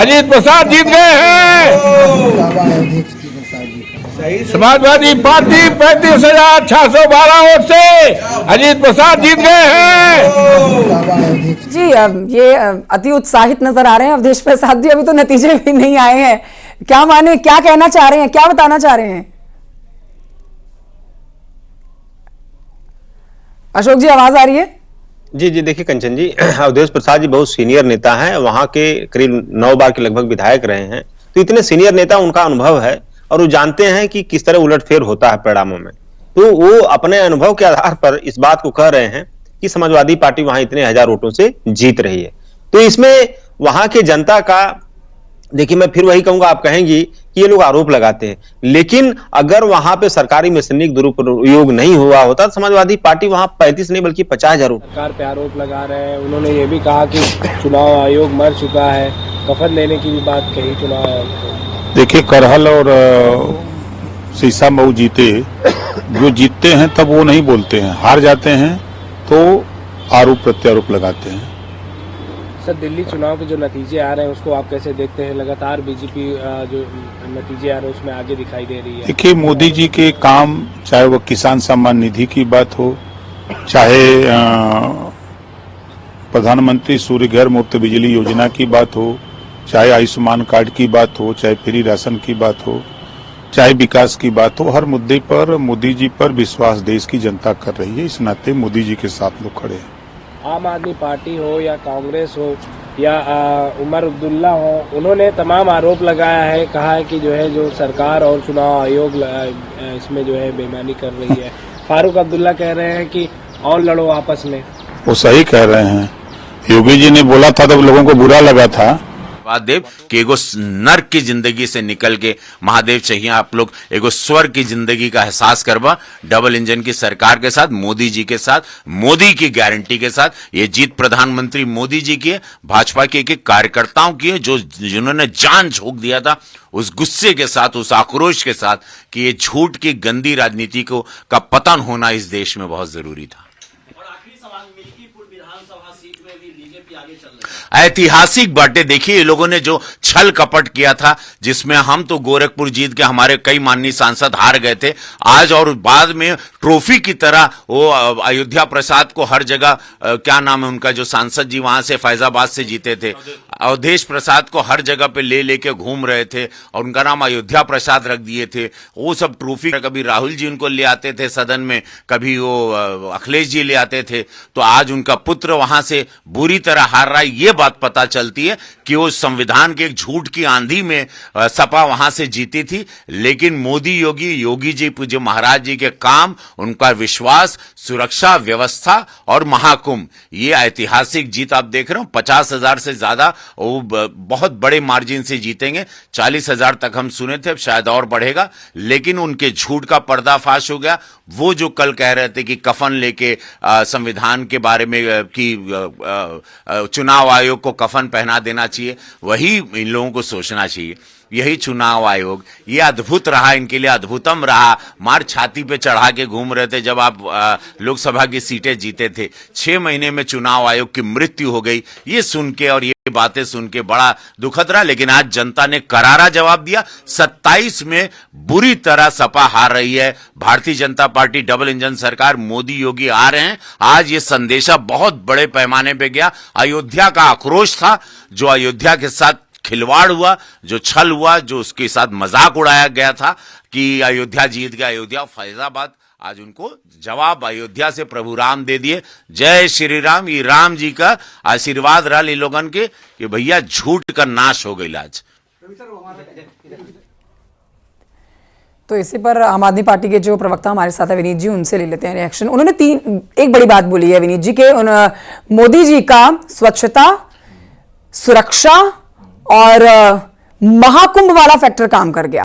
अजीत प्रसाद जीत गए हैं। Samajwadi party 35,612 vote से अजीत प्रसाद जीत गए हैं। जी ये अति उत्साहित नजर आ रहे हैं अवधेश प्रसाद जी। अभी तो नतीजे भी नहीं आए हैं, क्या माने, क्या कहना चाह रहे हैं, क्या बताना चाह रहे हैं? अशोक जी आवाज आ रही है? जी देखिए कंचन जी, अवधेश प्रसाद जी बहुत सीनियर नेता हैं, वहां के करीब 9 बार के लगभग विधायक रहे हैं। तो इतने सीनियर नेता, उनका अनुभव है और वो जानते हैं कि किस तरह उलटफेर होता है परिणामों में। तो वो अपने अनुभव के आधार पर इस बात को कह रहे हैं कि समाजवादी पार्टी वहां इतने हजार वोटों से जीत रही है। तो इसमें वहां के जनता का, देखिए मैं फिर वही कहूंगा, आप कहेंगी कि ये लोग आरोप लगाते हैं, लेकिन अगर वहां पे सरकारी मशीनरी दुरुपयोग नहीं हुआ होता तो समाजवादी पार्टी वहां 35 नहीं बल्कि 50,000 सरकार पे आरोप लगा रहे हैं। उन्होंने ये भी कहा कि चुनाव आयोग मर चुका है, कफन लेने की भी बात कही चुनाव आयोग को। देखिए करहल और शीशा मऊ जीते, जो जीतते हैं तब वो नहीं बोलते हैं, हार जाते हैं तो आरोप प्रत्यारोप लगाते हैं। सर दिल्ली चुनाव के जो नतीजे आ रहे हैं उसको आप कैसे देखते हैं? लगातार बीजेपी जो नतीजे आ रहे हैं उसमें आगे दिखाई दे रही है। देखिए मोदी जी के काम, चाहे वो किसान सम्मान निधि की बात हो, चाहे प्रधानमंत्री सूर्य घर मुफ्त बिजली योजना की बात हो, चाहे आयुष्मान कार्ड की बात हो, चाहे फ्री राशन की बात हो, चाहे विकास की बात हो, हर मुद्दे पर मोदी जी पर विश्वास देश की जनता कर रही है। इस नाते मोदी जी के साथ लोग खड़े हैं। आम आदमी पार्टी हो या कांग्रेस हो या उमर अब्दुल्ला हो, उन्होंने तमाम आरोप लगाया है, कहा है कि जो है जो सरकार और चुनाव आयोग इसमें जो है बेईमानी कर रही है। फारूक अब्दुल्ला कह रहे हैं कि और लड़ो आपस में। वो सही कह रहे हैं, योगी जी ने बोला था तब लोगों को बुरा लगा था। महादेव कि एगो नर्क की जिंदगी से निकल के महादेव चाहिए आप लोग एगो स्वर्ग की जिंदगी का एहसास करवा। डबल इंजन की सरकार के साथ, मोदी जी के साथ, मोदी की गारंटी के साथ ये जीत प्रधानमंत्री मोदी जी की है, भाजपा के एक कार्यकर्ताओं की है, जिन्होंने जान झोंक दिया था उस गुस्से के साथ, उस आक्रोश के साथ कि ये झूठ की गंदी राजनीति का पतन होना इस देश में बहुत जरूरी था। ऐतिहासिक बातें देखिए, ये लोगों ने जो छल कपट किया था, जिसमें हम तो गोरखपुर जीत के हमारे कई माननीय सांसद हार गए थे, आज और बाद में ट्रॉफी की तरह वो अयोध्या प्रसाद को हर जगह, क्या नाम है उनका जो सांसद जी वहां से फैजाबाद से जीते थे, अवधेश प्रसाद को हर जगह पे ले लेके घूम रहे थे और उनका नाम अयोध्या प्रसाद रख दिए थे। वो सब ट्रॉफी कभी राहुल जी उनको ले आते थे सदन में, कभी वो अखिलेश जी ले आते थे, तो आज उनका पुत्र वहां से बुरी तरह हार रहा है। ये बात पता चलती है कि वो संविधान के एक झूठ की आंधी में सपा वहां से जीती थी, लेकिन मोदी योगी जी पूज्य महाराज जी के काम, उनका विश्वास, सुरक्षा व्यवस्था और महाकुंभ, ये ऐतिहासिक जीत आप देख रहे हो। 50,000 से ज्यादा वो बहुत बड़े मार्जिन से जीतेंगे। 40,000 तक हम सुने थे, अब शायद और बढ़ेगा, लेकिन उनके झूठ का पर्दाफाश हो गया। वो जो कल कह रहे थे कि कफन लेके संविधान के बारे में कि चुनाव आयोग को कफन पहना देना चाहिए, वही इन लोगों को सोचना चाहिए। यही चुनाव आयोग, ये अद्भुत रहा, इनके लिए अद्भुतम रहा। मार छाती पे चढ़ा के घूम रहे थे जब आप लोकसभा की सीटें जीते थे। 6 महीने में चुनाव आयोग की मृत्यु हो गई। ये सुन के और ये बातें सुन के बड़ा दुखद रहा, लेकिन आज जनता ने करारा जवाब दिया। 27 में बुरी तरह सपा हार रही है। Bharatiya Janata party double engine सरकार, मोदी योगी आ रहे हैं। आज ये संदेशा बहुत बड़े पैमाने पे गया। अयोध्या का आक्रोश था, जो अयोध्या के साथ खिलवाड़ हुआ, जो छल हुआ, जो उसके साथ मजाक उड़ाया गया था कि अयोध्या जीत गया, अयोध्या फैजाबाद, आज उनको जवाब अयोध्या से प्रभु राम दे दिए। जय श्री राम। ये राम जी का आशीर्वाद रहा इन लोगन के कि भैया झूठ का नाश हो गई आज। तो इसी पर आम आदमी पार्टी के जो प्रवक्ता हमारे साथ है विनीत जी, उनसे ले लेते हैं रिएक्शन। उन्होंने एक बड़ी बात बोली है विनीत जी के, मोदी जी का स्वच्छता, सुरक्षा और महाकुंभ वाला फैक्टर काम कर गया।